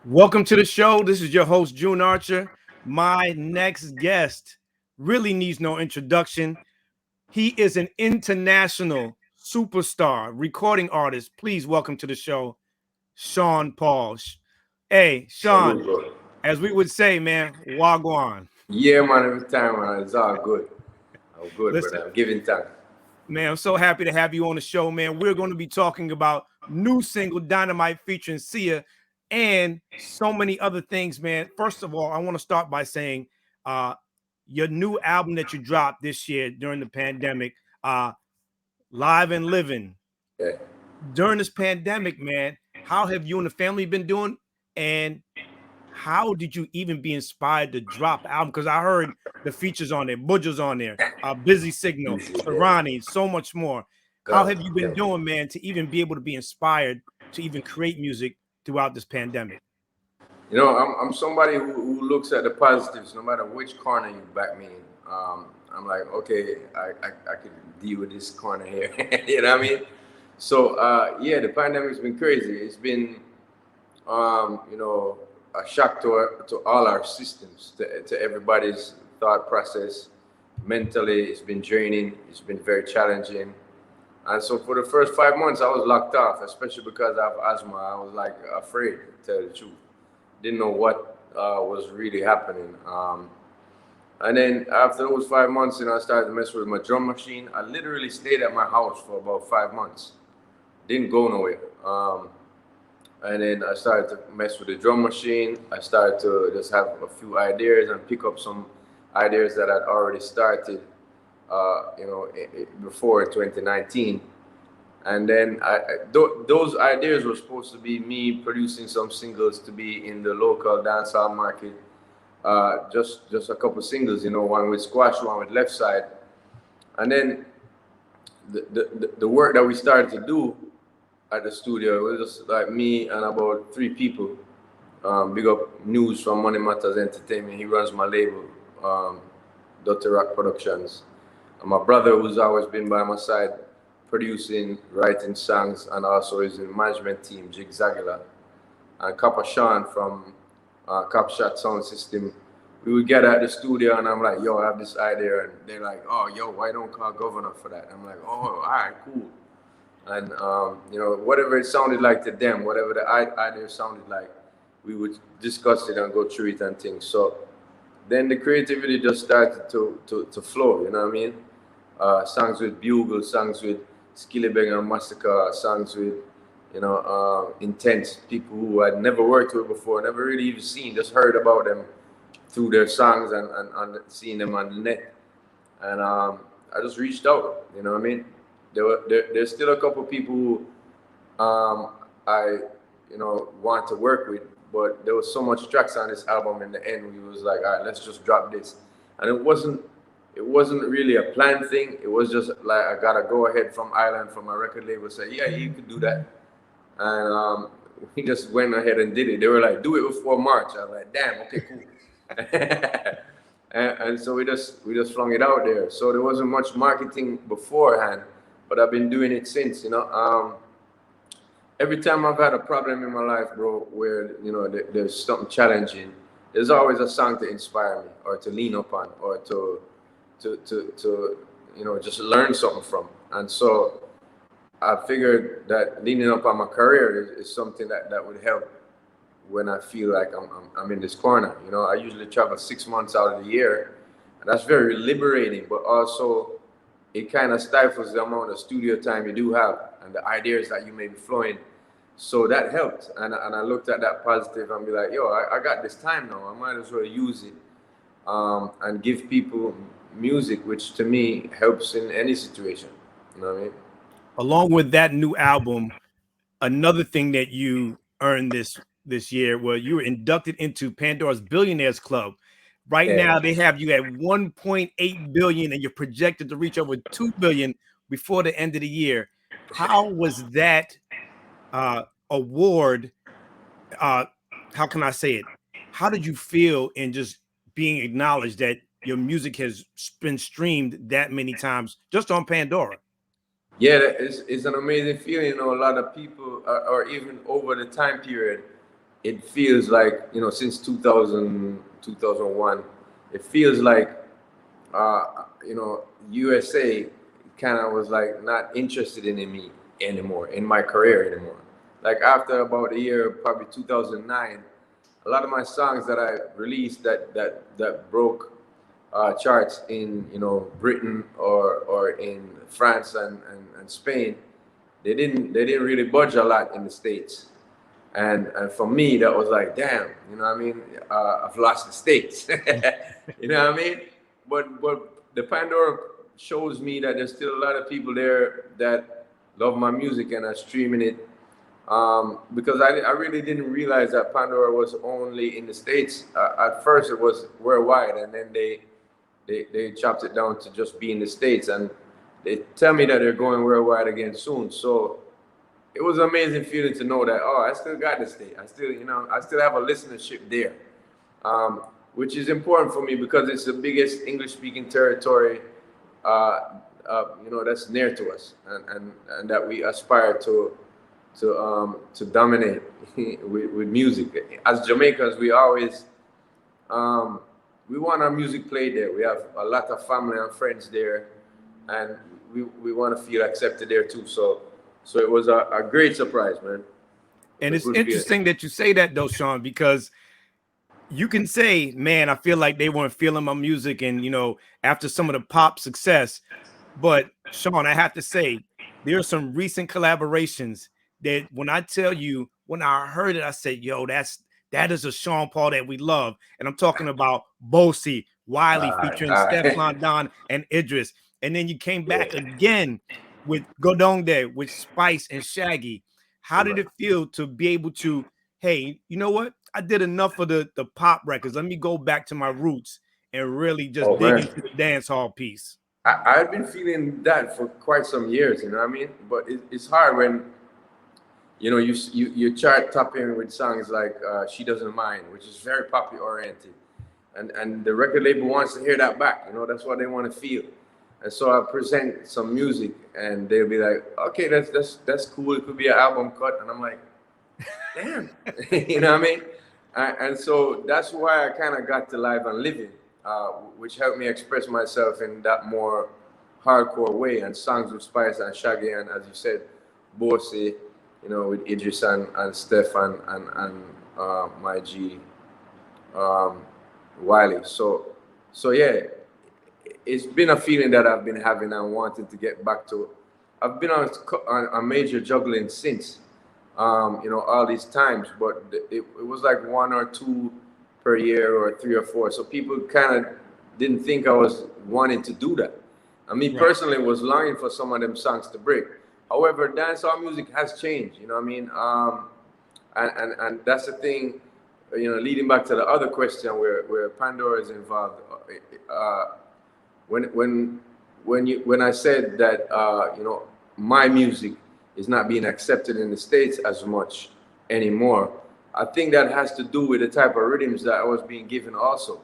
Welcome to the show. This is your host, June Archer. My next guest really needs no introduction. He is an international superstar, recording artist. Please welcome to the show, Sean Paul. Hey, Sean, Salute, bro. as we would say, man, wagwan. Yeah, man, every time, man, it's all good. I'm good, Listen, brother. I'm giving thanks. man, I'm so happy to have you on the show, man. We're going to be talking about new single Dynamite featuring Sia and so many other things, man. First of all, I want to start by saying uh your new album that you dropped this year during the pandemic, Live and Living. Yeah. During this pandemic, man, how have you and the family been doing? And how did you even be inspired to drop the album? Because I heard the features on there, Buja's on there, Busy Signal, Easy, yeah. Serrani, so much more. How have God, you been thank you. doing, man, to even be able to be inspired to even create music throughout this pandemic? I'm somebody who looks at the positives no matter which corner you back me in. I'm like, okay, I can deal with this corner here. You know what I mean? So, yeah, the pandemic's been crazy. It's been, a shock to all our systems, to everybody's thought process. Mentally, it's been draining. It's been very challenging. And so for the first 5 months, I was locked off, especially because I have asthma. I was like afraid, to tell the truth. Didn't know what was really happening. And then after those 5 months, I started to mess with my drum machine. I literally stayed at my house for about 5 months. Didn't go nowhere. And then I started to mess with the drum machine. I started to just have a few ideas and pick up some ideas that I'd already started, before 2019. And then those ideas were supposed to be me producing some singles to be in the local dancehall market. Just a couple singles, one with Squash, one with Left Side. And then the work that we started to do at the studio, it was just like me and about 3 people. Big up News from Money Matters Entertainment. He runs my label, Dr. Rock Productions. And my brother, who's always been by my side, producing, writing songs, and also is in the management team, Jig Zagala. And Kappa Sean from Cop Shot Sound System. We would get at the studio, and I'm like, yo, I have this idea. And they're like, oh, yo, why don't call Governor for that? I'm like, oh, all right, cool. And, whatever it sounded like to them, whatever the idea sounded like, we would discuss it and go through it and things. So then the creativity just started to flow, you know what I mean? Songs with Bugle, songs with Skillibeng and Massacre, songs with, intense people who I'd never worked with before, never really even seen, just heard about them through their songs and seeing them on the net. And I just reached out, you know what I mean? There's still a couple people who I want to work with, but there was so much tracks on this album in the end we was like, all right, let's just drop this. And it wasn't really a planned thing. It was just like I got a go ahead from Ireland, from my record label, say, yeah, you could do that. And we just went ahead and did it. They were like, do it before March. I was like, damn, okay, cool. and so we just flung it out there. So there wasn't much marketing beforehand, but I've been doing it since. Every time I've had a problem in my life, bro, where there's something challenging, there's always a song to inspire me or to lean upon or to just learn something from. And so I figured that leaning up on my career is something that would help when I feel like I'm in this corner. I usually travel 6 months out of the year, and that's very liberating, but also it kind of stifles the amount of studio time you do have and the ideas that you may be flowing. So that helped, and I looked at that positive and be like, yo, I got this time now. I might as well use it and give people music, which to me helps in any situation. You know what I mean? Along with that new album, another thing that you earned this year was you were inducted into Pandora's Billionaires Club. Right Yeah. now, they have you at 1.8 billion, and you're projected to reach over 2 billion before the end of the year. How was that award? How can I say it? How did you feel in just being acknowledged that your music has been streamed that many times just on Pandora? Yeah, it's an amazing feeling. A lot of people, or even over the time period, it feels like, you know, since 2000, 2001, it feels like, you know, USA kind of was like not interested in me anymore, in my career anymore. Like after about a year, probably 2009, a lot of my songs that I released that broke charts in, you know, Britain or in France and Spain, they didn't really budge a lot in the States. And for me, that was like, damn, you know what I mean? I've lost the States. You know what I mean? But the Pandora shows me that there's still a lot of people there that love my music and are streaming it. Because I really didn't realize that Pandora was only in the States. At first, it was worldwide, and then they chopped it down to just be in the States. And they tell me that they're going worldwide again soon. So it was an amazing feeling to know that, oh, I still got the state. I still, you know, I still have a listenership there, which is important for me because it's the biggest English-speaking territory, you know, that's near to us, and that we aspire to dominate with music. As Jamaicans, we always we want our music played there. We have a lot of family and friends there, and we want to feel accepted there too. So it was a great surprise, man. And it's interesting that you say that though, Sean, because you can say, man, I feel like they weren't feeling my music, and you know, after some of the pop success. But Sean, I have to say, there are some recent collaborations that when I tell you, when I heard it, I said, yo, that is a Sean Paul that we love. And I'm talking about Bosie, Wiley featuring Stefan Don and Idris. And then you came back again with Godonde, with Spice and Shaggy. How did it feel to be able to, hey, you know what? I did enough of the pop records. Let me go back to my roots and really just dig into the dance hall piece. I've been feeling that for quite some years, you know what I mean? But it's hard when, you know, you chart topping with songs like She Doesn't Mind, which is very poppy oriented. And the record label wants to hear that back, you know, that's what they want to feel. And so I present some music and they'll be like, okay, that's cool. It could be an album cut. And I'm like, damn, you know what I mean? And so that's why I kind of got to Live and Living, which helped me express myself in that more hardcore way. And songs with Spice and Shaggy and, as you said, Bosie, you know, with Idris and Stefan and my G, Wiley. So yeah, it's been a feeling that I've been having and wanting to get back to. I've been on a major juggling since, you know, all these times, but it was like 1 or 2 per year or 3 or 4. So people kind of didn't think I was wanting to do that. I mean, personally, was longing for some of them songs to break. However, dancehall music has changed, you know what I mean? And that's the thing, you know, leading back to the other question where Pandora is involved. When I said that, you know, my music is not being accepted in the States as much anymore, I think that has to do with the type of rhythms that I was being given also.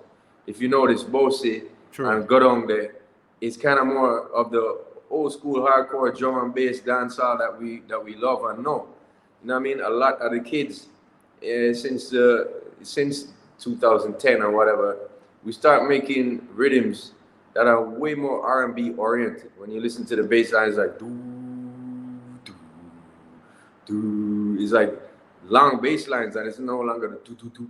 If you notice, Bosie and Godonde is kind of more of the old school hardcore drum and bass dancehall that we love and know. You know what I mean? A lot of the kids since 2010 or whatever, we start making rhythms that are way more R&B oriented. When you listen to the bass line, it's like doo doo doo. It's like long bass lines, and it's no longer the doo doo doo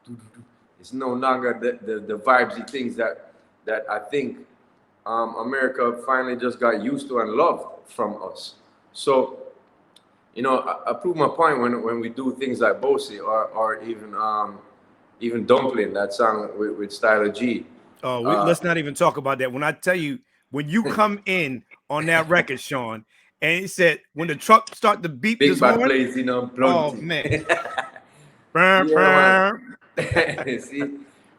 doo doo doo. It's no longer the vibesy things that I think America finally just got used to and loved from us. So, you know, I prove my point when we do things like Bosie or even Dumpling, that song with Styler G. Oh, let's not even talk about that. When I tell you, when you come in on that record, Sean, and he said when the truck start to beep Big this Bad horn, plays, you know, oh man. Yeah, man. See,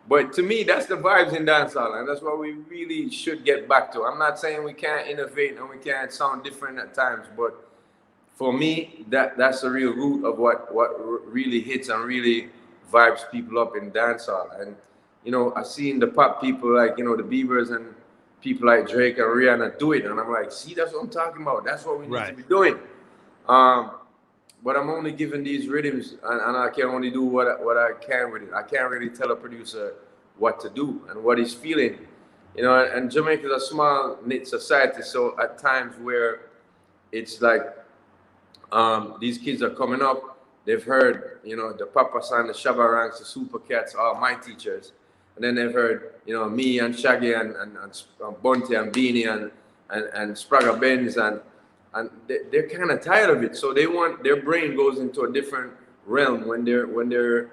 but to me, that's the vibes in dancehall, and that's what we really should get back to. I'm not saying we can't innovate and we can't sound different at times, but for me, that's the real root of what really hits and really vibes people up in dancehall. And you know, I've seen the pop people like, you know, the Biebers and people like Drake and Rihanna do it, and I'm like, see, that's what I'm talking about. That's what we need to be doing. but I'm only given these rhythms, and I can only do what I can with it. I can't really tell a producer what to do and what he's feeling, you know. And Jamaica is a small knit society, so at times where it's like these kids are coming up, they've heard, you know, the Papa San, the Shabba Ranks, the Super Cats, all my teachers, and then they've heard, you know, me and Shaggy and Bunty and Beanie and Spragga Benz and they're kind of tired of it, so they want, their brain goes into a different realm when they're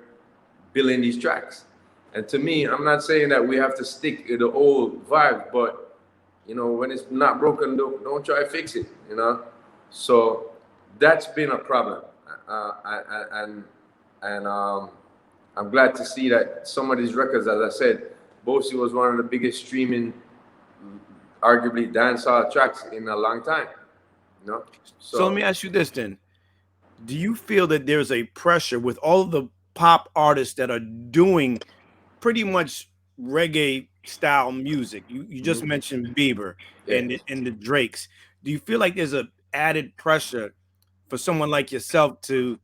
building these tracks. And to me, I'm not saying that we have to stick to the old vibe, but you know, when it's not broken, don't try to fix it, you know. So that's been a problem, and I'm glad to see that some of these records, as I said, Bosie was one of the biggest streaming, arguably dancehall tracks in a long time. No. So let me ask you this then. Do you feel that there's a pressure with all of the pop artists that are doing pretty much reggae style music? You just mentioned Bieber and the Drakes. Do you feel like there's a added pressure for someone like yourself to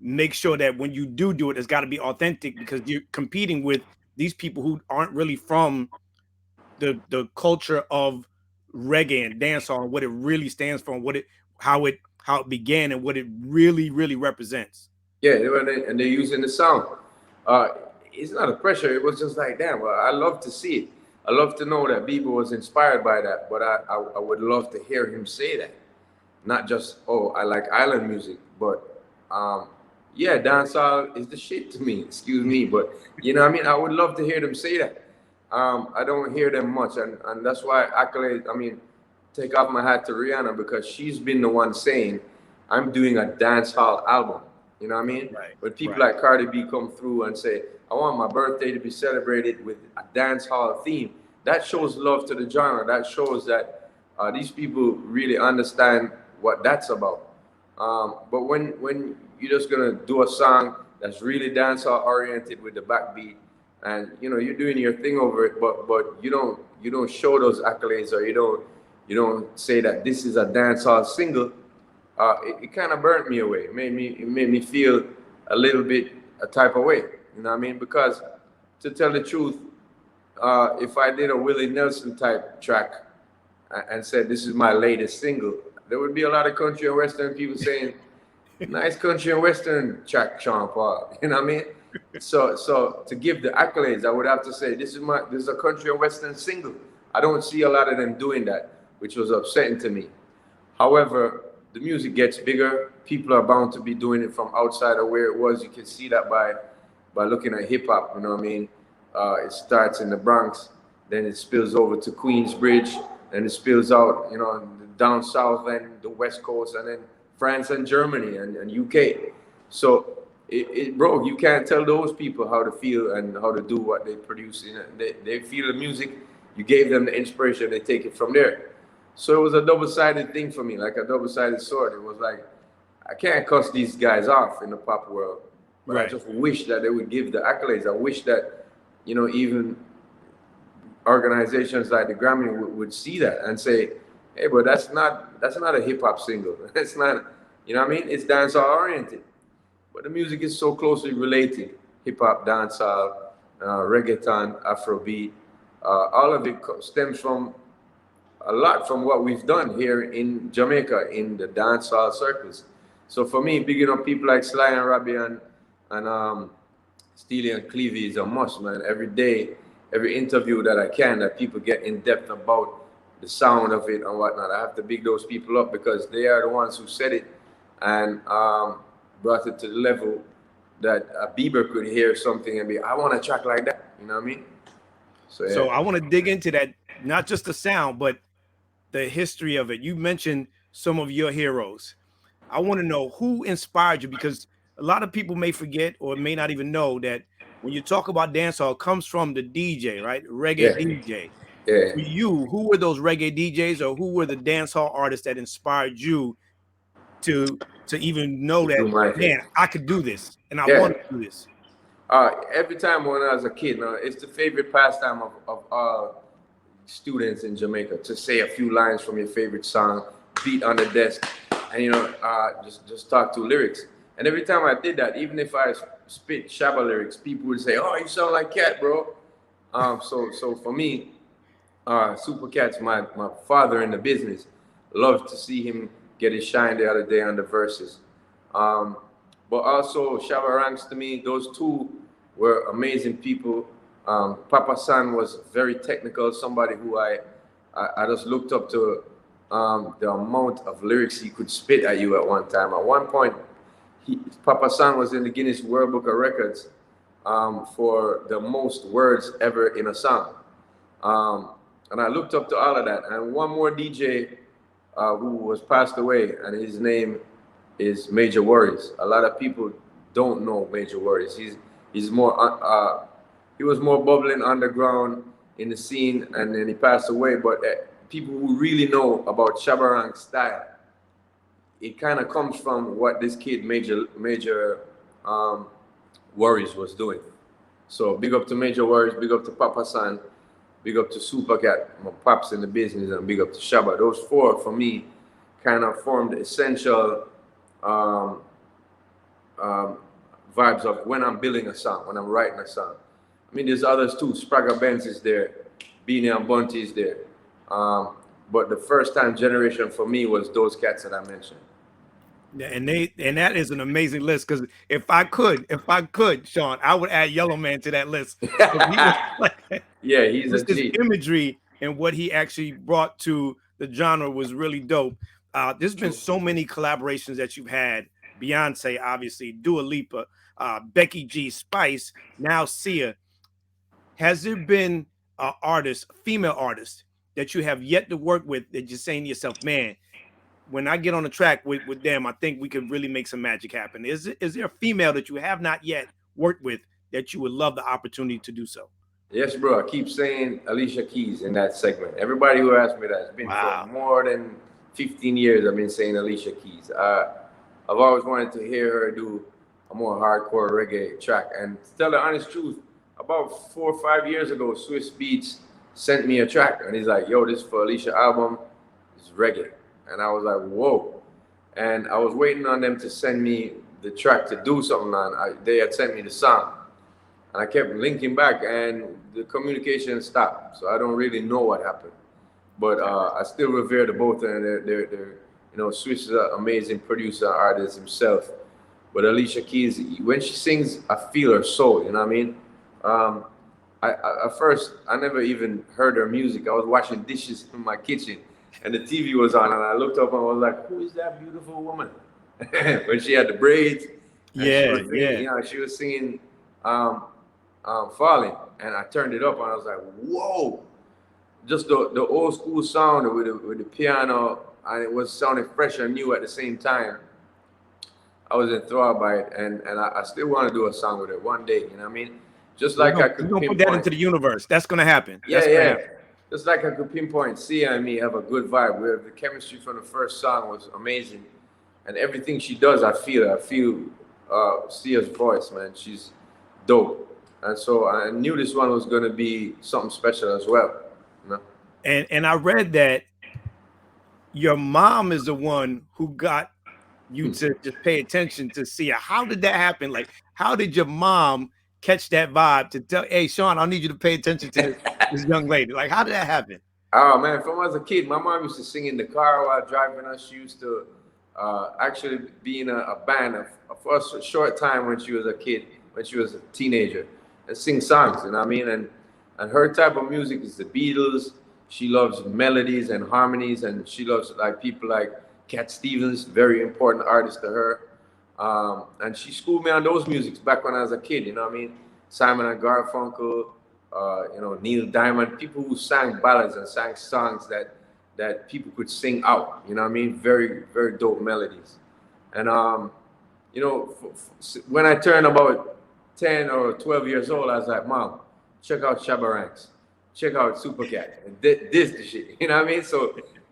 make sure that when you do it, it's got to be authentic, because you're competing with these people who aren't really from the culture of reggae and dancehall and what it really stands for, and how it began and what it really represents? Yeah, and they're using the sound. It's not a pressure. It was just like, damn. Well, I love to see it. I love to know that Bieber was inspired by that, but I would love to hear him say that, not just, oh, I like island music, but yeah, dancehall is the shit to me. Excuse me, but you know what I mean. I would love to hear them say that. I don't hear them much, and that's why accolades. I mean, take off my hat to Rihanna, because she's been the one saying, I'm doing a dancehall album. You know what I mean? Right. When people like Cardi B come through and say, I want my birthday to be celebrated with a dancehall theme, that shows love to the genre. That shows that these people really understand what that's about. But when you're just gonna do a song that's really dancehall oriented with the backbeat, and you know you're doing your thing over it, but you don't show those accolades, or you don't say that this is a dancehall single. It kind of burnt me away. It made me feel a little bit a type of way. You know what I mean? Because to tell the truth, if I did a Willie Nelson type track and said this is my latest single, there would be a lot of country and western people saying, "Nice country and western track, Sean Paul." You know what I mean? So to give the accolades, I would have to say this is a country and western single. I don't see a lot of them doing that, which was upsetting to me. However, the music gets bigger. People are bound to be doing it from outside of where it was. You can see that by looking at hip hop. You know what I mean? It starts in the Bronx, then it spills over to Queensbridge, then it spills out, you know, down south and the West Coast, and then France and Germany and UK. So bro, you can't tell those people how to feel and how to do what they produce. You know, they feel the music. You gave them the inspiration. They take it from there. So it was a double-sided thing for me, like a double-sided sword. It was like, I can't cuss these guys off in the pop world, but right. I just wish that they would give the accolades. I wish that, you know, even organizations like the Grammy would see that and say, hey, but that's not a hip-hop single. That's not, you know what I mean? It's dancehall oriented. But the music is so closely related. Hip-hop, dancehall, reggaeton, Afrobeat, all of it stems from a lot from what we've done here in Jamaica in the dancehall circles. So for me, bigging up people like Sly and Robbie and Steely and Clevie is a must, man. Every day, every interview that I can, that people get in depth about the sound of it and whatnot, I have to big those people up, because they are the ones who said it and brought it to the level that a Bieber could hear something and be, I want a track like that. You know what I mean? So, yeah. So I want to dig into that, not just the sound, but the history of it. You mentioned some of your heroes. I want to know who inspired you, because a lot of people may forget or may not even know that when you talk about dancehall, it comes from the DJ, right? Reggae DJ. Yeah. For you, who were those reggae DJs, or who were the dancehall artists that inspired you to even know that, man, I could do this and I want to do this? Every time when I was a kid, it's the favorite pastime of all students in Jamaica, to say a few lines from your favorite song, beat on the desk, and just talk to lyrics. And every time I did that, even if I spit Shabba lyrics, people would say, "Oh, you sound like Cat, bro." So for me, Super Cat's my father in the business. Love to see him get his shine the other day on the verses. But also Shabba Ranks, to me, those two were amazing people. Papa San was very technical, somebody who I just looked up to, the amount of lyrics he could spit at you at one time. At one point, Papa San was in the Guinness World Book of Records for the most words ever in a song. And I looked up to all of that. And one more DJ who was passed away, and his name is Major Worries. A lot of people don't know Major Worries. He's more he was more bubbling underground in the scene, and then he passed away. But people who really know about Shabba Ranks style, it kind of comes from what this kid Major Worries was doing. So big up to Major Worries, big up to Papa San, big up to Super Cat, my pops in the business, and big up to Shabba. Those four for me kind of formed essential vibes of when I'm building a song, when I'm writing a song. I mean, there's others too. Spragga Benz is there, Beanie and Bunty is there. But the first time generation for me was those cats that I mentioned. Yeah, and that is an amazing list, because if I could, Sean, I would add Yellow Man to that list. Yeah, he's a his G. imagery and what he actually brought to the genre was really dope. There's been so many collaborations that you've had. Beyonce, obviously, Dua Lipa, Becky G, Spice, now Sia. Has there been an artist, female artist, that you have yet to work with that you're saying to yourself, man, when I get on the track with them, I think we could really make some magic happen? Is there a female that you have not yet worked with that you would love the opportunity to do so? Yes, bro. I keep saying Alicia Keys in that segment. Everybody who asks me that, it's been for more than 15 years I've been saying Alicia Keys. I've always wanted to hear her do a more hardcore reggae track. And to tell the honest truth, about 4 or 5 years ago, Swiss Beats sent me a track, and he's like, "Yo, this is for Alicia album. It's reggae." And I was like, "Whoa!" And I was waiting on them to send me the track to do something on. They had sent me the song, and I kept linking back, and the communication stopped. So I don't really know what happened, but I still revere the both of them. They're Swiss is an amazing producer, artist himself. But Alicia Keys, when she sings, I feel her soul. You know what I mean? At first, I never even heard her music. I was washing dishes in my kitchen, and the TV was on, and I looked up and I was like, "Who is that beautiful woman?" When she had the braids, she was singing "Falling," and I turned it up, and I was like, "Whoa!" Just the old school sound with the piano, and it was sounding fresh and new at the same time. I was enthralled by it, and I still want to do a song with her one day. You know what I mean? Just like I could put that into the universe. That's gonna happen. Yeah. Just like I could pinpoint Sia and me have a good vibe. Where the chemistry from the first song was amazing, and everything she does, I feel Sia's voice, man. She's dope, and so I knew this one was gonna be something special as well. You know? And I read that your mom is the one who got you to just pay attention to Sia. How did that happen? Like, how did your mom catch that vibe to tell, "Hey, Sean, I need you to pay attention to this young lady"? Like, how did that happen? Oh man, from as a kid, my mom used to sing in the car while driving us. She used to actually be in a band for a short time when she was a kid, when she was a teenager, and sing songs. You know what I mean? And her type of music is the Beatles. She loves melodies and harmonies, and she loves like people like Cat Stevens, very important artist to her. And she schooled me on those musics back when I was a kid, you know what I mean? Simon and Garfunkel, Neil Diamond, people who sang ballads and sang songs that people could sing out, you know what I mean? Very, very dope melodies. And, when I turned about 10 or 12 years old, I was like, "Mom, check out Shabba Ranks, check out Super Cat, and this the shit," you know what I mean?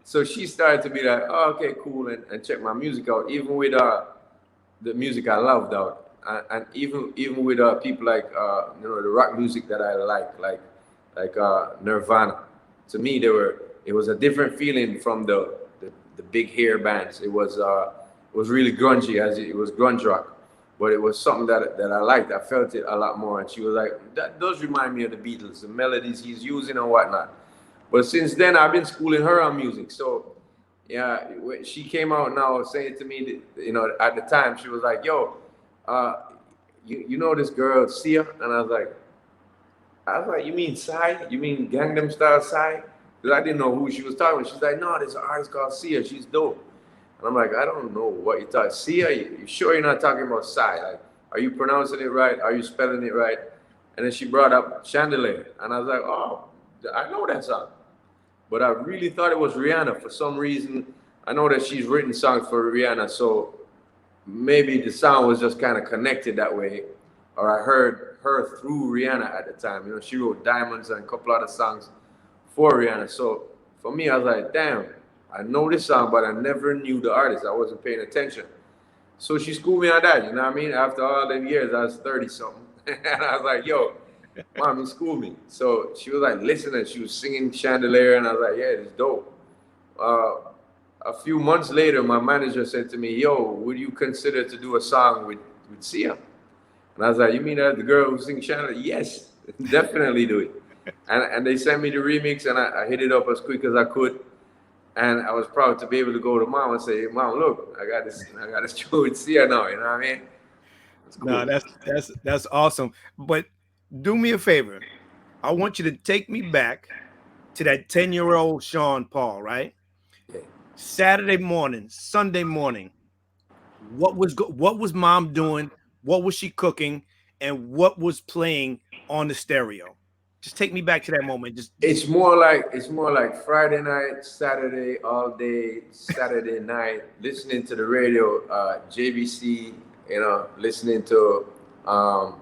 So she started to be like, "Oh, okay, cool," and check my music out, even with the music I loved out, and even with people like the rock music that I like Nirvana. To me, it was a different feeling from the the big hair bands. It was really grungy, as it was grunge rock, but it was something that I liked. I felt it a lot more. And she was like, that does remind me of the Beatles, the melodies he's using and whatnot. But since then, I've been schooling her on music. So yeah, she came out now saying to me that, you know, at the time she was like, yo, you know this girl Sia? And I was like, you mean Psy? You mean Gangnam Style Psy? Because I didn't know who she was talking about. She's like, no, there's an artist called Sia. She's dope. And I'm like, I don't know what you're talking. Sia, you sure you're not talking about Psy? Like, are you pronouncing it right? Are you spelling it right? And then she brought up Chandelier. And I was like, oh, I know that song. But I really thought it was Rihanna for some reason. I know that she's written songs for Rihanna, so maybe the sound was just kind of connected that way. Or I heard her through Rihanna at the time. You know, she wrote Diamonds and a couple other songs for Rihanna. So for me, I was like, damn, I know this song, but I never knew the artist. I wasn't paying attention. So she schooled me on that, you know what I mean? After all them years, I was 30 something. And I was like, yo, Mom, you schooled me. So she was like, listen, and she was singing Chandelier, and I was like, yeah, it's dope. A few months later, my manager said to me, yo, would you consider to do a song with Sia? And I was like, you mean that the girl who sings Chandelier? Yes, definitely do it. And they sent me the remix, and I hit it up as quick as I could. And I was proud to be able to go to Mom and say, Mom, look, I got this show with Sia now, you know what I mean? It's cool. No, that's awesome. But do me a favor. I want you to take me back to that 10-year-old Sean Paul, right? Okay. Saturday morning, Sunday morning. What was Mom doing? What was she cooking? And what was playing on the stereo? Just take me back to that moment. It's more like Friday night, Saturday all day, Saturday night, listening to the radio, JBC, you know, listening to I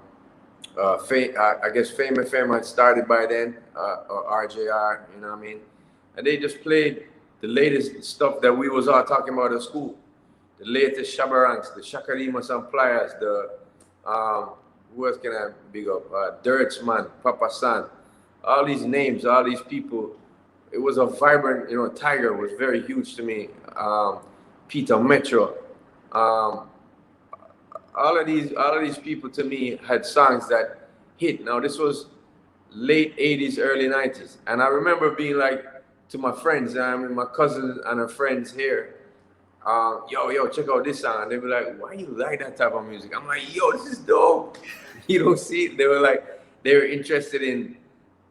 guess Fame FM had started by then, or RJR, you know what I mean? And they just played the latest stuff that we was all talking about at school. The latest Shabaranks, the Shakarimas and Pliers, the who else can I big up? Dirtsman, Papa San, all these names, all these people. It was a vibrant, you know, Tiger was very huge to me. Peter Metro. All of these people to me had songs that hit. Now this was late 80s, early 90s. And I remember being like to my friends, I mean my cousins and her friends here, yo, check out this song. And they were like, why you like that type of music? I'm like, yo, this is dope. You don't see it. They were interested in,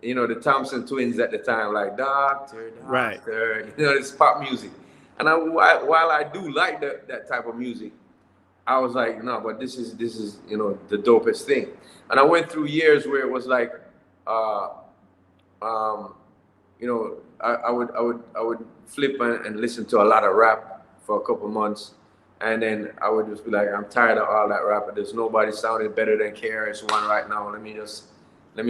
you know, the Thompson twins at the time, like Doctor, Right. you know, this pop music. And while I do like that type of music, I was like, no, but this is you know, the dopest thing. And I went through years where it was like, you know, I would flip and listen to a lot of rap for a couple months, and then I would just be like, I'm tired of all that rap. There's nobody sounding better than KRS-One right now. Let me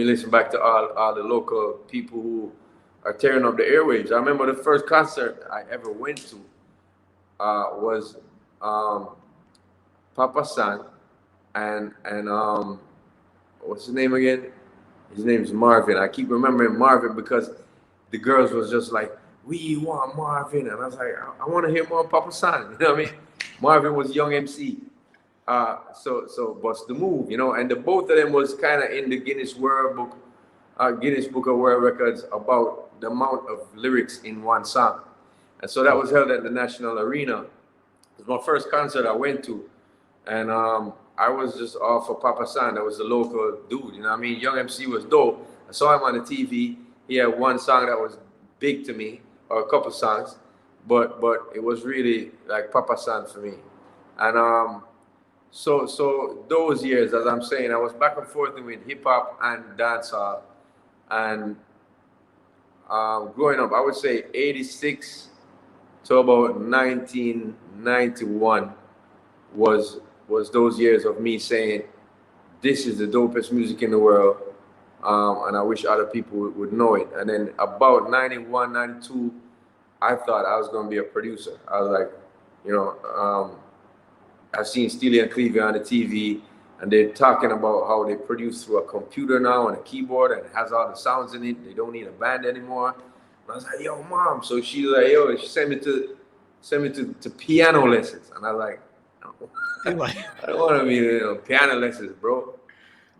listen back to all the local people who are tearing up the airwaves. I remember the first concert I ever went to was Papa San and what's his name again? His name's Marvin. I keep remembering Marvin because the girls was just like, we want Marvin. And I was like, I want to hear more Papa San. You know what I mean? Marvin was young MC. So Bust the Move, you know, and the both of them was kind of in the Guinness Book of World Records about the amount of lyrics in one song. And so that was held at the National Arena. It was my first concert I went to. And I was just all for Papa San. That was the local dude, you know what I mean? Young MC was dope. I saw him on the TV. He had one song that was big to me, or a couple songs, but it was really like Papa San for me. And so those years, as I'm saying, I was back and forth with hip hop and dancehall. And growing up, I would say 86 to about 1991 was those years of me saying, this is the dopest music in the world, and I wish other people would know it. And then about 91, 92, I thought I was going to be a producer. I was like, you know, I've seen Steely and Clevie on the TV, and they're talking about how they produce through a computer now and a keyboard, and it has all the sounds in it. They don't need a band anymore. And I was like, yo, Mom. So she's like, yo, she sent me to sent me to piano lessons, and I was like, no, I don't want to be piano lessons, bro.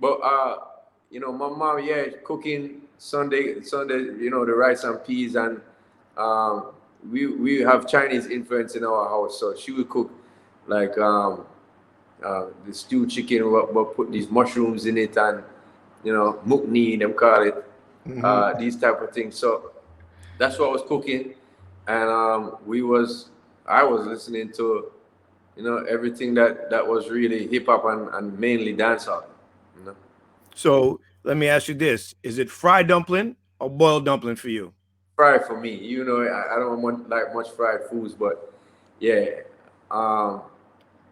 But my mom, yeah, cooking Sunday, the rice and peas, and we have Chinese influence in our house, so she would cook like the stewed chicken, but put these mushrooms in it, and mukni, them call it, these type of things. So that's what I was cooking, and I was listening to everything that was really hip hop and mainly dancehall. So let me ask you this: is it fried dumpling or boiled dumpling for you? Fried for me. I don't like much fried foods, but yeah, um,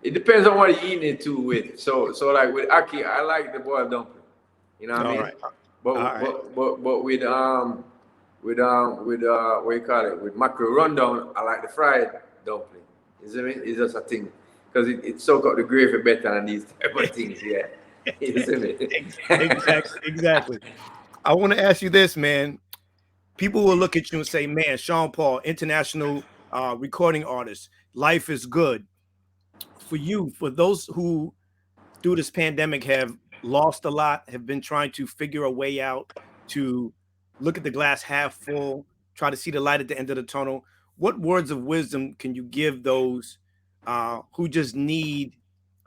it depends on what you're eating it to with. So like with Aki, I like the boiled dumpling. You know what I All mean? right. But All right. but with what you call it, with mackerel rundown, I like the fried dumpling. You see me? It's just a thing because it soak up the gravy better than these type of things. Yeah. You see me? Exactly. I want to ask you this, man. People will look at you and say, "Man, Sean Paul, international recording artist, life is good." For you, for those who through this pandemic have lost a lot, have been trying to figure a way out, to look at the glass half full, try to see the light at the end of the tunnel. What words of wisdom can you give those who just need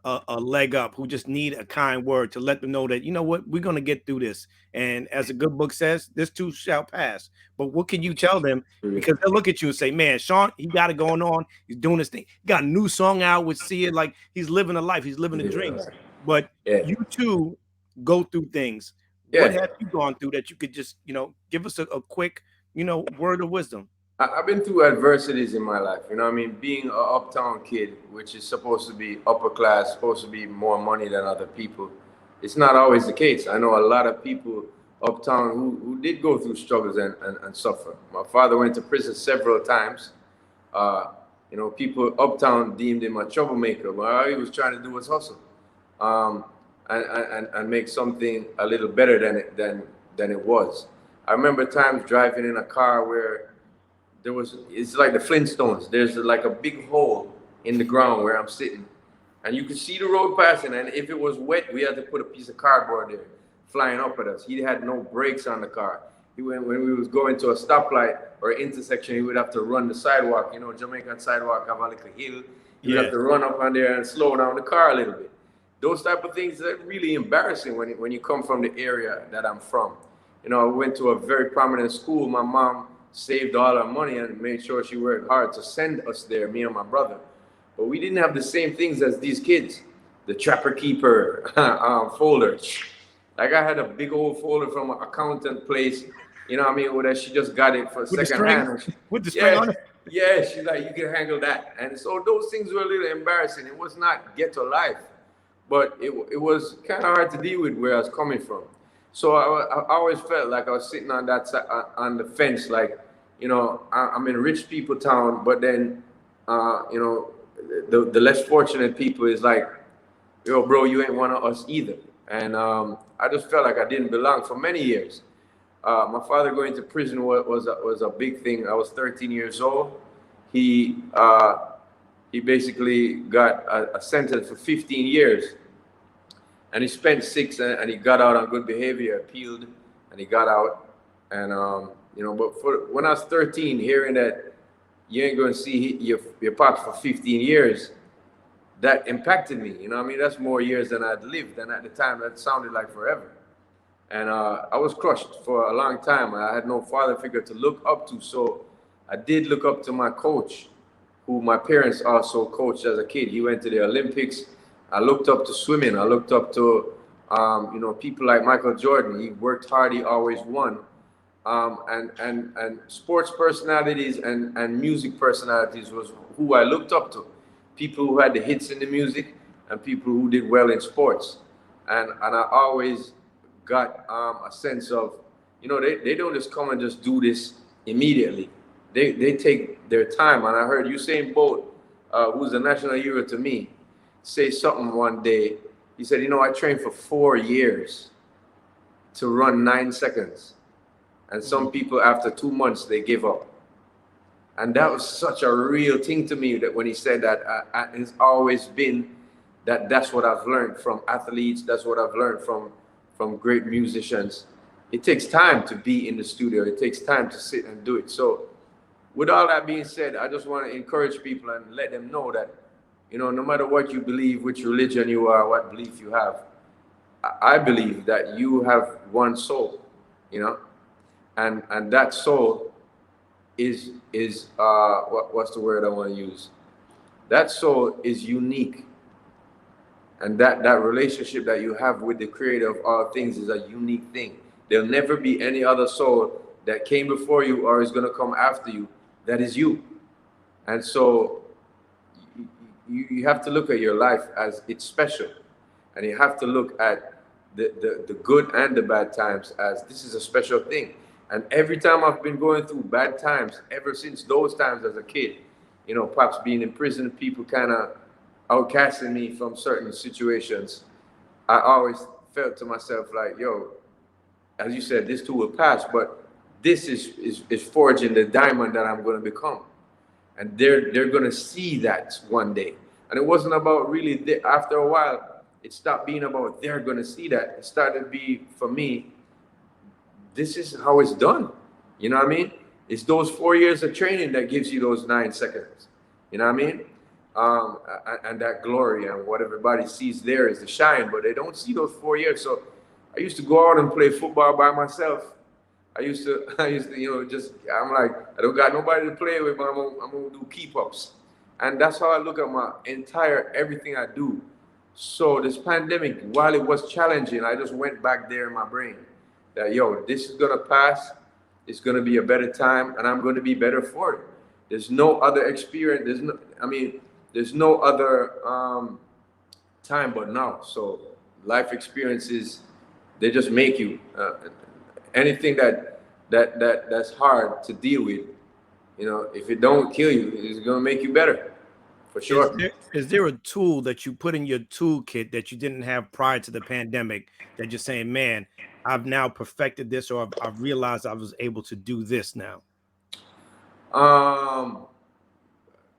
a leg up, who just need a kind word to let them know that, you know what, we're going to get through this. And as a good book says, this too shall pass. But what can you tell them? Because they'll look at you and say, man, Sean, he got it going on. He's doing this thing. He got a new song out with Sia. Like, he's living a life. He's living a dream. But you too go through things. What have you gone through that you could just, give us a quick, word of wisdom? I've been through adversities in my life. You know what I mean? Being an uptown kid, which is supposed to be upper class, supposed to be more money than other people, it's not always the case. I know a lot of people uptown who did go through struggles and suffer. My father went to prison several times. People uptown deemed him a troublemaker, but all he was trying to do was hustle, and make something a little better than it was. I remember times driving in a car where it's like the Flintstones. There's like a big hole in the ground where I'm sitting, and you could see the road passing. And if it was wet, we had to put a piece of cardboard there, flying up at us. He had no brakes on the car. When we was going to a stoplight or intersection, he would have to run the sidewalk. Jamaican sidewalk have a little hill. He would have to run up on there and slow down the car a little bit. Those type of things are really embarrassing when you come from the area that I'm from. I went to a very prominent school. My mom saved all our money and made sure she worked hard to send us there, me and my brother. But we didn't have the same things as these kids. The Trapper Keeper folder. Like I had a big old folder from an accountant place, where she just got it for second hand. With the string on it? Yeah, she's like, you can handle that. And so those things were a little embarrassing. It was not ghetto life, but it was kind of hard to deal with where I was coming from. So I always felt like I was sitting on that on the fence, like, I'm in rich people town, but then, the less fortunate people is like, yo, bro, you ain't one of us either. And I just felt like I didn't belong for many years. My father going to prison was a big thing. I was 13 years old. He basically got a sentence for 15 years. And he spent 6, and he got out on good behavior, appealed, and he got out. And, but when I was 13, hearing that you ain't going to see your pops for 15 years, that impacted me. That's more years than I'd lived. And at the time, that sounded like forever. And I was crushed for a long time. I had no father figure to look up to. So I did look up to my coach, who my parents also coached as a kid. He went to the Olympics. I looked up to swimming. I looked up to, people like Michael Jordan. He worked hard. He always won. And sports personalities and music personalities was who I looked up to. People who had the hits in the music and people who did well in sports. And I always got a sense of, they don't just come and just do this immediately. They take their time. And I heard Usain Bolt, who's a national hero to me, say something one day. He said, I trained for 4 years to run 9 seconds. And some people, after 2 months, they give up. And that was such a real thing to me, that when he said that, it's always been that's what I've learned from athletes. That's what I've learned from great musicians. It takes time to be in the studio. It takes time to sit and do it. So with all that being said, I just want to encourage people and let them know that, no matter what you believe, which religion you are, what belief you have, I believe that you have one soul, and that soul is what's the word I want to use? That soul is unique, and that relationship that you have with the Creator of all things is a unique thing. There'll never be any other soul that came before you or is going to come after you that is you. And so you have to look at your life as it's special, and you have to look at the good and the bad times as this is a special thing. And every time I've been going through bad times, ever since those times as a kid, perhaps being in prison, people kind of outcasting me from certain situations, I always felt to myself like, yo, as you said, this too will pass, but this is forging the diamond that I'm going to become. And they're going to see that one day. And it wasn't about really, after a while, it stopped being about they're going to see that. It started to be, for me, this is how it's done. You know what I mean? It's those 4 years of training that gives you those 9 seconds. You know what I mean? And that glory, and what everybody sees there is the shine, but they don't see those 4 years. So I used to go out and play football by myself. I used to, I'm like, I don't got nobody to play with, but I'm gonna do keep-ups. And that's how I look at my entire, everything I do. So this pandemic, while it was challenging, I just went back there in my brain that, yo, this is gonna pass, it's gonna be a better time, and I'm gonna be better for it. There's no other experience, there's no other time but now. So life experiences, they just make you, anything that's hard to deal with, if it don't kill you, it's gonna make you better, for sure. Is there a tool that you put in your toolkit that you didn't have prior to the pandemic that you're saying, man, I've now perfected this, or I've realized I was able to do this now?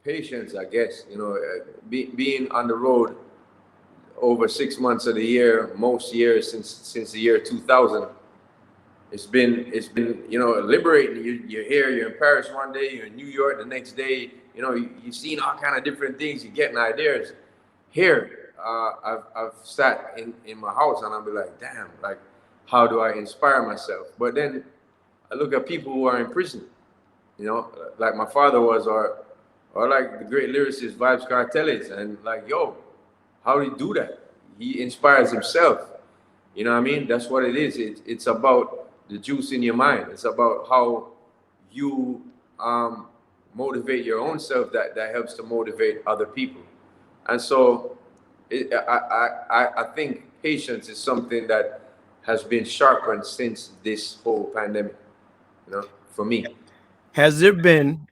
Patience, I guess. Being on the road over 6 months of the year, most years since the year 2000. It's been liberating. You're here, you're in Paris one day, you're in New York the next day. You've seen all kind of different things. You're getting ideas. Here, I've sat in my house and I'll be like, damn, like, how do I inspire myself? But then I look at people who are in prison, like my father was, or like the great lyricist Vibes Cartelis, and like, yo, how do you do that? He inspires himself. You know what I mean? That's what it is. It's about the juice in your mind. It's about how you motivate your own self. That helps to motivate other people. And so I think patience is something that has been sharpened since this whole pandemic, for me. Has there been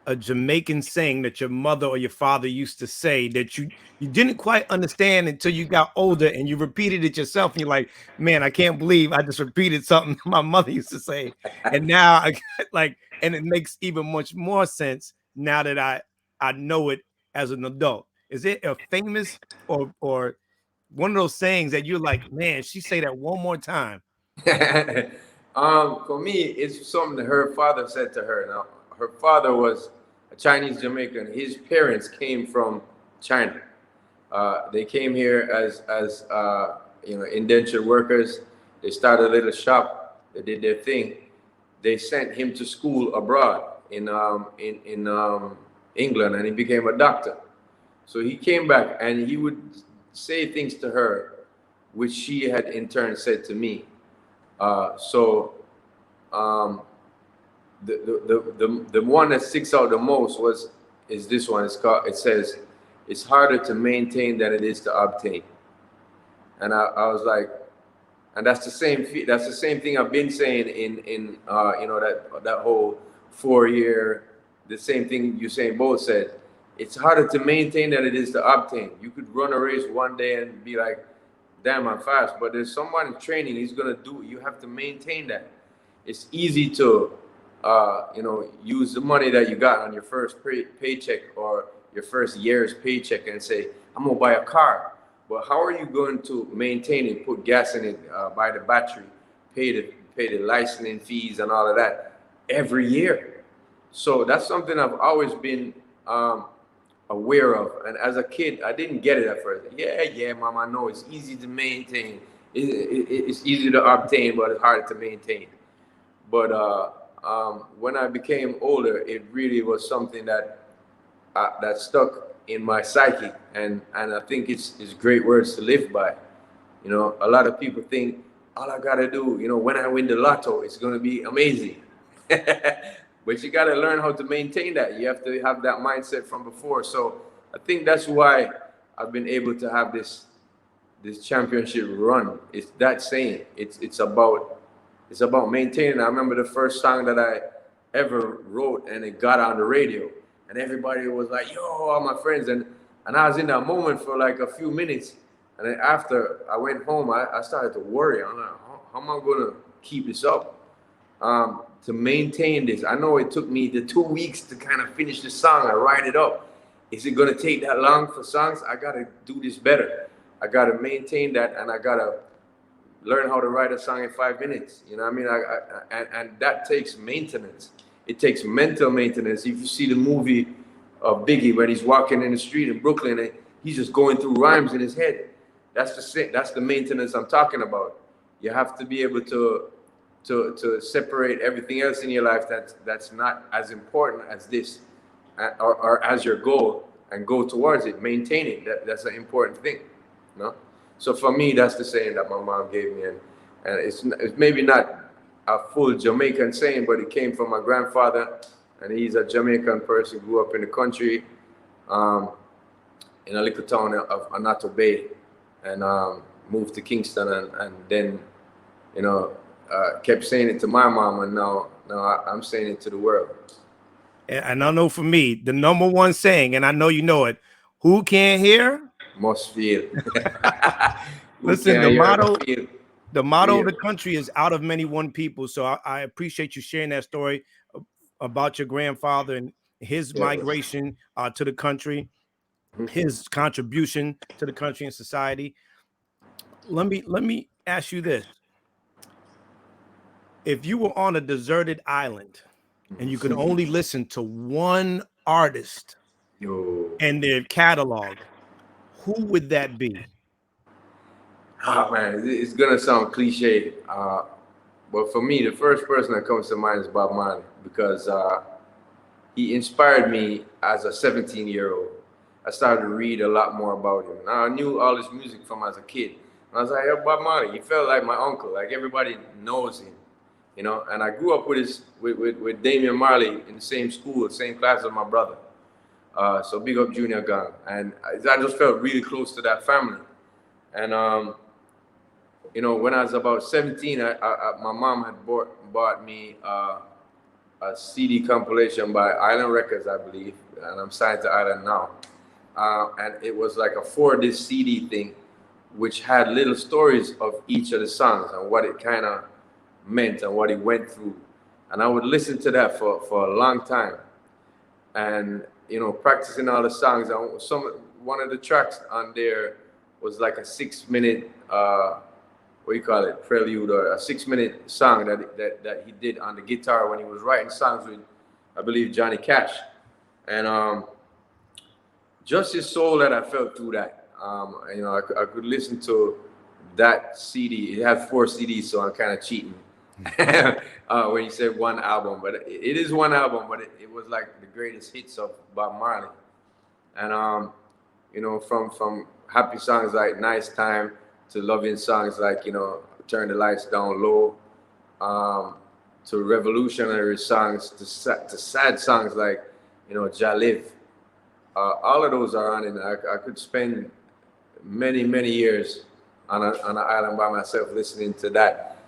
a Jamaican saying that your mother or your father used to say that you didn't quite understand until you got older, and you repeated it yourself, and you're like, man, I can't believe I just repeated something my mother used to say, and now I like, and it makes even much more sense now that I know it as an adult? Is it a famous or one of those sayings that you're like, man, she say that one more time? For me, it's something that her father said to her. Now, her father was a Chinese Jamaican. His parents came from China. They came here as indentured workers. They started a little shop. They did their thing. They sent him to school abroad in England, and he became a doctor. So he came back, and he would say things to her, which she had in turn said to me. The one that sticks out the most is this one. It says, it's harder to maintain than it is to obtain. And I was like, and that's the same thing I've been saying in that whole 4 year, the same thing Usain Bolt said. It's harder to maintain than it is to obtain. You could run a race one day and be like, damn, I'm fast, but there's someone in training, he's gonna do it. You have to maintain that. It's easy to use the money that you got on your first paycheck or your first year's paycheck and say, I'm gonna buy a car. But how are you going to maintain it, put gas in it, buy the battery, pay the licensing fees and all of that every year? So that's something I've always been aware of. And as a kid, I didn't get it at first. Yeah, mom, I know it's easy to maintain. It's easy to obtain, but it's hard to maintain. But when I became older, it really was something that stuck in my psyche, and I think it's great words to live by. A lot of people think all I gotta do, when I win the lotto, it's gonna be amazing. But you gotta learn how to maintain that. You have to have that mindset from before. So I think that's why I've been able to have this championship run. It's that saying. It's about maintaining. I remember the first song that I ever wrote, and it got on the radio, and everybody was like, "Yo," all my friends, and I was in that moment for like a few minutes, and then after I went home, I started to worry. I'm like, how am I gonna keep this up? To maintain this. I know it took me the 2 weeks to kind of finish the song. I write it up. Is it gonna take that long for songs? I gotta do this better. I gotta maintain that, and I gotta learn how to write a song in 5 minutes. You know what I mean? And that takes maintenance. It takes mental maintenance. If you see the movie of Biggie when he's walking in the street in Brooklyn and he's just going through rhymes in his head, that's the maintenance I'm talking about. You have to be able to separate everything else in your life that's not as important as this, or as your goal, and go towards it. Maintain it. That's an important thing. So for me, that's the saying that my mom gave me, and it's maybe not a full Jamaican saying, but it came from my grandfather, and he's a Jamaican person, grew up in the country, in a little town of Anato Bay, and moved to Kingston, and then, kept saying it to my mom, and now I'm saying it to the world. And I know for me, the number one saying, and I know you know it: who can't hear must feel. Listen, the motto of the country is out of many one people. So I appreciate you sharing that story about your grandfather and his migration to the country, his contribution to the country and society. Let me ask you this: if you were on a deserted island and you could only listen to one artist and their catalog, who would that be? Oh man, it's gonna sound cliche, but for me, the first person that comes to mind is Bob Marley, because he inspired me as a 17-year-old. I started to read a lot more about him. Now, I knew all his music from as a kid. And I was like, yo, Bob Marley, he felt like my uncle, like everybody knows him, And I grew up with Damian Marley in the same school, same class as my brother. So big up Junior Gang. And I just felt really close to that family. And when I was about 17, my mom had bought me a CD compilation by Island Records, I believe, and I'm signed to Island now. And it was like a 4-disc CD thing, which had little stories of each of the songs and what it kind of meant and what he went through. And I would listen to that for a long time. And, practicing all the songs. One of the tracks on there was like a 6-minute, prelude, or a 6-minute song that he did on the guitar when he was writing songs with, I believe, Johnny Cash. And just his soul that I felt through that. I could listen to that CD. It had 4 CDs, so I'm kind of cheating when you said one album. But it is one album, but it was like the greatest hits of Bob Marley. And, from happy songs like Nice Time to loving songs like, Turn the Lights Down Low, to revolutionary songs, to sad songs like, Ja Live. All of those are on it. I could spend many, many years on an island by myself listening to that.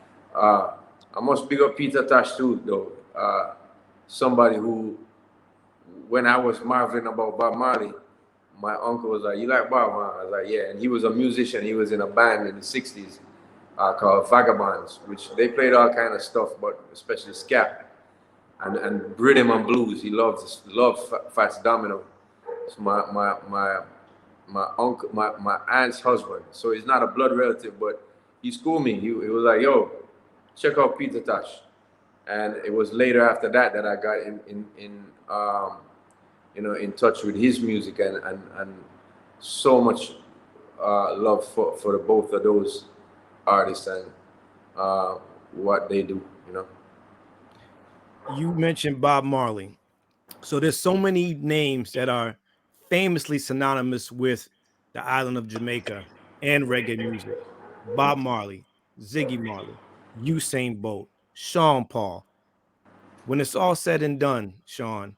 I must big up Peter Tosh too, though. Somebody who, when I was marveling about Bob Marley, my uncle was like, "You like Bob?" I was like, "Yeah." And he was a musician. He was in a band in the 60s called Vagabonds, which they played all kind of stuff, but especially ska. and rhythm and blues. He loved Fats Domino. It's my uncle, my aunt's husband. So he's not a blood relative, but he schooled me. He was like, "Yo, check out Peter Tosh." And it was later after that that I got in touch with his music and so much love for the both of those artists and what they do. You mentioned Bob Marley. So there's so many names that are famously synonymous with the island of Jamaica and reggae music. Bob Marley, Ziggy Marley, Usain Bolt, Sean Paul. When it's all said and done, Sean,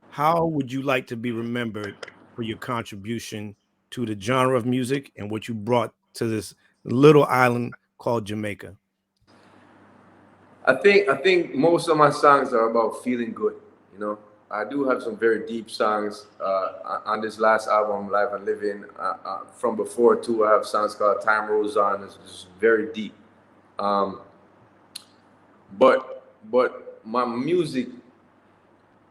how would you like to be remembered for your contribution to the genre of music and what you brought to this little island called Jamaica? I think most of my songs are about feeling good. I do have some very deep songs on this last album, Live and Living. From before too, I have songs called Time Rolls On. It's very deep. Um, but my music,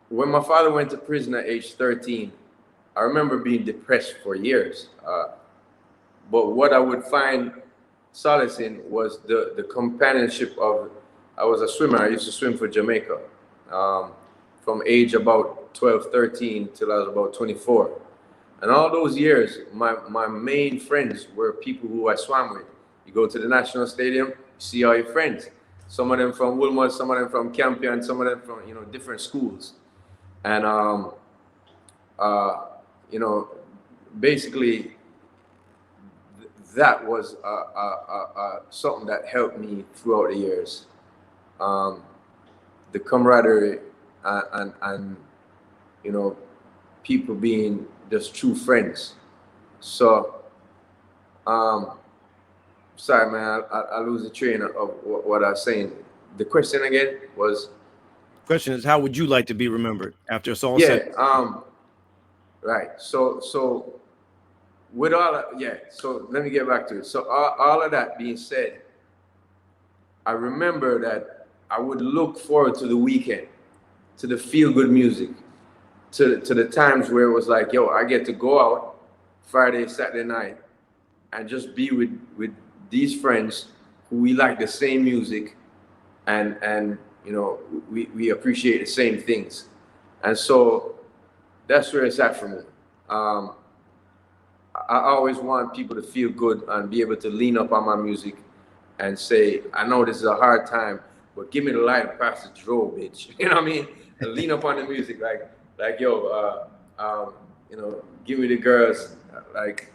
when my father went to prison at age 13, I remember being depressed for years. But what I would find solace in was the companionship of. I was a swimmer. I used to swim for Jamaica from age about 12, 13 till I was about 24. And all those years, my main friends were people who I swam with. You go to the National Stadium, you see all your friends. Some of them from Wilmot, some of them from Campion, some of them from different schools. And you know, basically that was something that helped me throughout the years. The camaraderie and people being just true friends. So sorry man, I lose the train of what I was saying. The question again was, Question is, how would you like to be remembered after it's all yeah, said? right. So with all of, yeah, so let me get back to it. So all of that being said, I remember that I would look forward to the weekend, to the feel good music, to the times where it was like, yo, I get to go out Friday, Saturday night and just be with these friends who we like the same music and we appreciate the same things. And so that's where it's at for me. I always want people to feel good and be able to lean up on my music and say, I know this is a hard time, but give me the light of Pastor Joe, bitch. You know what I mean? And lean up on the music, like yo, give me the girls like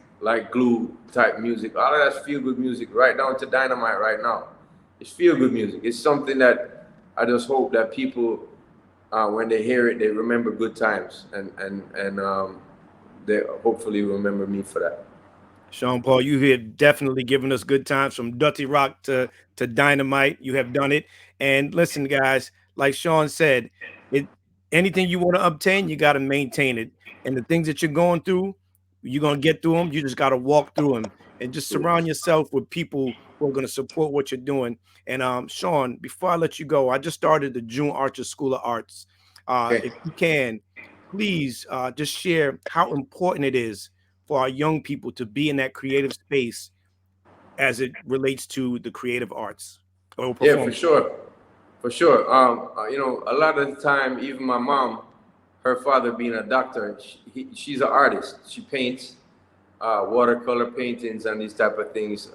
glue type music. All of that's feel good music, right down to Dynamite right now. It's feel good music. It's something that I just hope that people, when they hear it, they remember good times and they hopefully remember me for that. Sean Paul, you have definitely given us good times from Dirty Rock to Dynamite. You have done it. And listen, guys, like Sean said, it anything you want to obtain, you got to maintain it. And the things that you're going through, you're gonna get through them. You just got to walk through them and just surround yourself with people who are going to support what you're doing. And Sean, before I let you go, I just started the June Archer School of Arts. Okay. If you can, please just share how important it is for our young people to be in that creative space as it relates to the creative arts or Yeah, for performance. sure. For sure. A lot of the time, even my mom, her father being a doctor, she's an artist. She paints watercolor paintings and these type of things.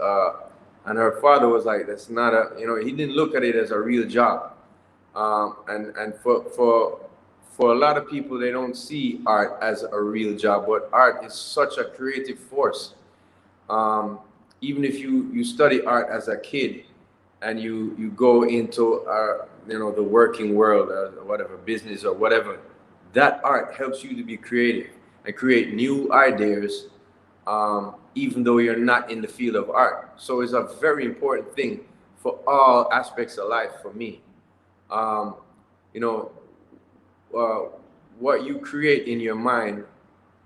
And her father was like, that's not he didn't look at it as a real job. And for a lot of people, they don't see art as a real job, but art is such a creative force. Even if you study art as a kid and you go into the working world or whatever business or whatever, that art helps you to be creative and create new ideas, even though you're not in the field of art. So it's a very important thing for all aspects of life for me. um, you know what you create in your mind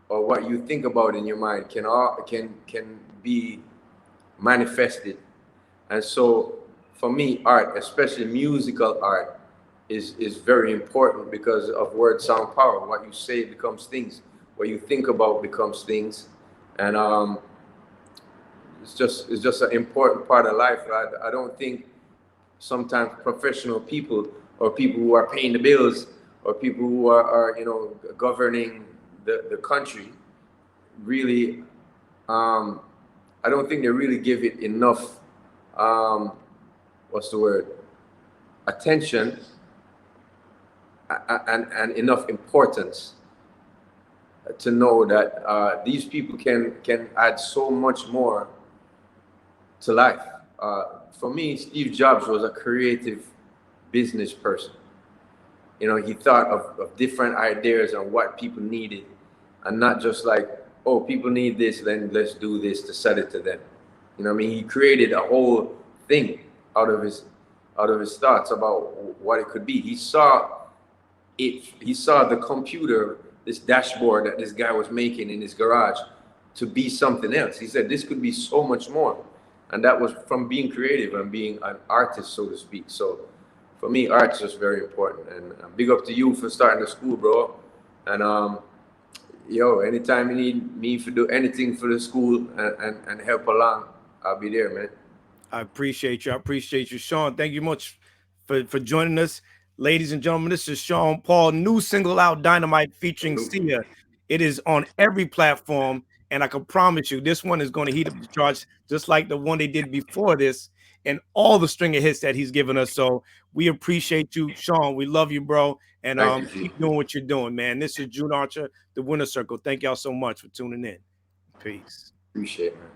or what you think about in your mind can be manifested. And so for me, art, especially musical art, is very important because of word sound power. What you say becomes things. What you think about becomes things, and it's just an important part of life. I don't think sometimes professional people or people who are paying the bills or people who are you know governing the country really I don't think they really give it enough what's the word attention and enough importance to know that these people can add so much more to life. For me, Steve Jobs was a creative business person. You know, he thought of different ideas on what people needed, and not just like, oh, people need this, then let's do this to sell it to them. You know what I mean? He created a whole thing out of his thoughts about what it could be. He saw it. He saw the computer, this dashboard that this guy was making in his garage, to be something else. He said this could be so much more, and that was from being creative and being an artist, so to speak. So for me, art's just very important. And big up to you for starting the school, bro. And yo, anytime you need me to do anything for the school and help along, I'll be there, man. I appreciate you. I appreciate you, Sean. Thank you much for joining us. Ladies and gentlemen, this is Sean Paul, new single out, Dynamite, featuring Sia. It is on every platform, and I can promise you this one is going to heat up the charts just like the one they did before this and all the string of hits that he's given us. So we appreciate you, Sean. We love you, bro. And keep doing what you're doing, man. This is June Archer, the Winner Circle. Thank y'all so much for tuning in. Peace. Appreciate it, man.